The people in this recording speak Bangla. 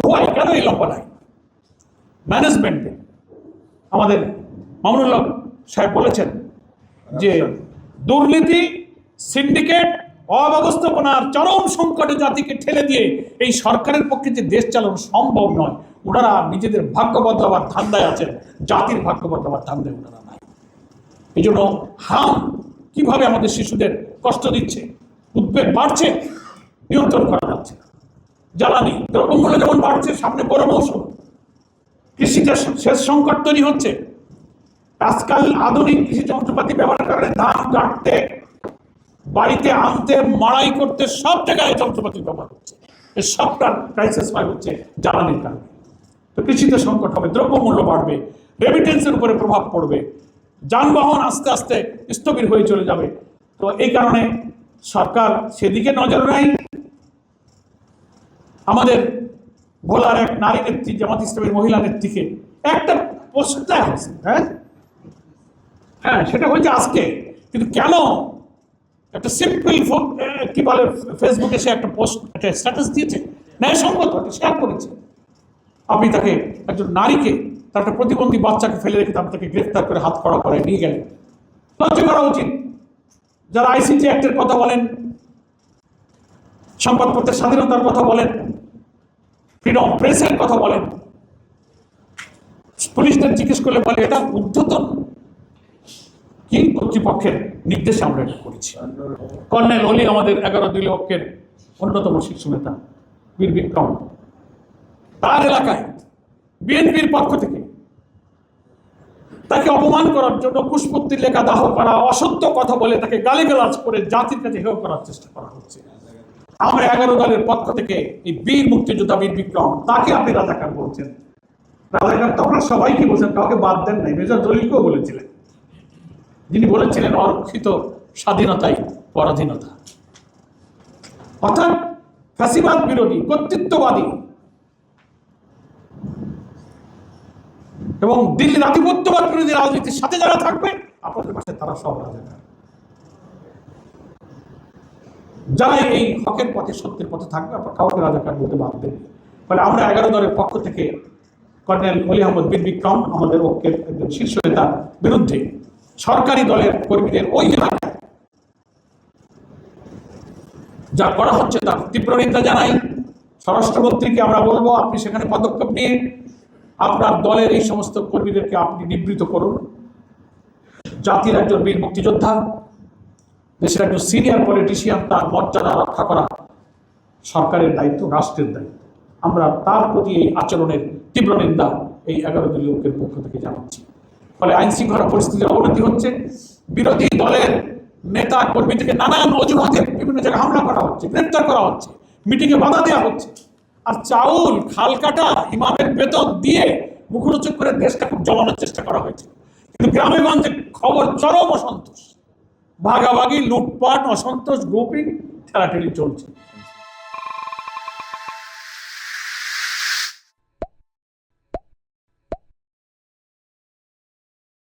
হয় কেন এই লম্বা লাইন? ম্যানেজমেন্টে আমাদের মামুনুল্লাহ সাহেব বলেছেন যে দুর্নীতি, সিন্ডিকেট, অব্যবস্থাপনার চরম সংকটে জাতিকে ঠেলে দিয়ে এই সরকারের পক্ষে যে দেশ চালানো সম্ভব নয়। ওনারা নিজেদের ভাগ্য বদলাবার ধান্দায় আছেন, জাতির ভাগ্য বদলাবার ধান্দায় ওনারা নাই। এই জন্য হাম কিভাবে আমাদের শিশুদের কষ্ট দিচ্ছে, উদ্বেগ বাড়ছে, নিয়ন্ত্রণ করা যাচ্ছে না। জ্বালানি দ্রব্যমূল্য যেমন বাড়ছে, সামনে বড় মৌসুম, কৃষিতে শেষ সংকট তৈরি হচ্ছে। আজকাল আধুনিক কৃষি যন্ত্রপাতি ব্যবহার করে ধান কাটতে, বাড়িতে আনতে, মাড়াই করতে সব জায়গায় যন্ত্রপাতি ব্যবহার হচ্ছে। এই সবটার ক্রাইসিস হচ্ছে জ্বালানির কারণে। তো কৃষিতে সংকট হবে, দ্রব্যমূল্য বাড়বে, রেমিটেন্সের উপরে প্রভাব পড়বে, যানবাহন আস্তে আস্তে স্থবির হয়ে চলে যাবে। তো এই কারণে সরকার সেদিকে নজর নেয়। আমাদের ভোলার এক নারী নেত্রী, জামাত ইসলামের মহিলা নেত্রীকে একটা পোস্ট দেওয়া হয়েছে। হ্যাঁ, সেটা হয়েছে আজকে। কিন্তু কেন একটা সিম্পল কি বলে ফেসবুকে সে একটা পোস্ট, একটা স্ট্যাটাস দিয়েছে, ন্যায়সঙ্গত শেয়ার করেছে। আপনি তাকে, একজন নারীকে, তার একটা প্রতিবন্ধী বাচ্চাকে ফেলে রেখে আপনি তাকে গ্রেফতার করে হাত করা করে নিয়ে গেলেন। লজ্জা করা উচিত। যারা আইসিটি অ্যাক্টের কথা বলেন, সংবাদপত্রের স্বাধীনতার কথা বলেন, ফ্রিডম প্রেসের কথা বলেন, পুলিশদের জিজ্ঞেস করলে বলে এটা ঊর্ধ্বতন কি কর্তৃপক্ষের নির্দেশে আমরা এটা করেছি। কর্নেল অলি আমাদের 11 দলীয়কের অন্যতম শীর্ষ নেতা, বীর বিক্রম, তার এলাকায় বিএনপির পক্ষ থেকে তাকে অপমান করার জন্য কুশপুত্তির লেখা দাহ করা, অসত্য কথা বলে তাকে গালিগালাজ করে জাতির কাছে হেয় করার চেষ্টা করা হচ্ছে। আমরা 11 দলের পক্ষ থেকে এই বীর মুক্তিযোদ্ধা বীর বিক্রম, তাকে আপনি রাজাকার বলছেন। রাজাকার তো আপনারা সবাইকে বলছেন, কাউকে বাদ দেন নাই। মেজর জলিলকেও বলেছিলেন, যিনি বলেছিলেন অরক্ষিত স্বাধীনতাই পরাধীনতা। অর্থাৎ ফ্যাসিবাদ বিরোধী, কর্তৃত্ববাদী এবং দিল্লির আধিপত্যবাদ বিরোধী রাজনীতির সাথে যারা থাকবে আপনাদের পাশে, তারা সব রাজাকার। যারা এই হকের পথে, সত্যের পথে থাকবে, আপনার কাউকে রাজাকার বলতে বাদ দেন। ফলে আমরা 11 দলের পক্ষ থেকে কর্নেল অলি আহমদ বীর বিক্রম, আমাদের ঐক্যের একজন শীর্ষ নেতার বিরুদ্ধে সরকারি দলের কর্মীদের ওই এলাকায় যা করা হচ্ছে তার তীব্র নিন্দা জানাই। স্বরাষ্ট্রমন্ত্রীকে আমরা বলবো, আপনি সেখানে পদক্ষেপ নিয়ে আপনার দলের এই সমস্ত কর্মীদেরকে আপনি নিবৃত করুন। জাতির একজন বীর মুক্তিযোদ্ধা, দেশের একজন সিনিয়র পলিটিশিয়ান, তার মর্যাদা রক্ষা করা সরকারের দায়িত্ব, রাষ্ট্রের দায়িত্ব। আমরা তার প্রতি এই আচরণের তীব্র নিন্দা এই 11 দলীয় ঐক্যের পক্ষ থেকে জানাচ্ছি। ফলে আইন শৃঙ্খলা পরিস্থিতির অবনতি হচ্ছে। বিরোধী দলের নেতা কর্মীদেরকে নানান অজুহাতে বিভিন্ন জায়গায় হামলা করা হচ্ছে, গ্রেপ্তার করা হচ্ছে, মিটিংয়ে বাধা দেওয়া হচ্ছে। আর চাউল, খাল কাটা, ইমামের বেতন দিয়ে মুখরোচক করে দেশটা খুব জ্বালানোর চেষ্টা করা হয়েছে। কিন্তু গ্রামে গঞ্জে খবর চরম অসন্তোষ, ভাগাভাগি, লুটপাট, অসন্তোষ, গ্রুপিং, ঠেলাঠেলি চলছে।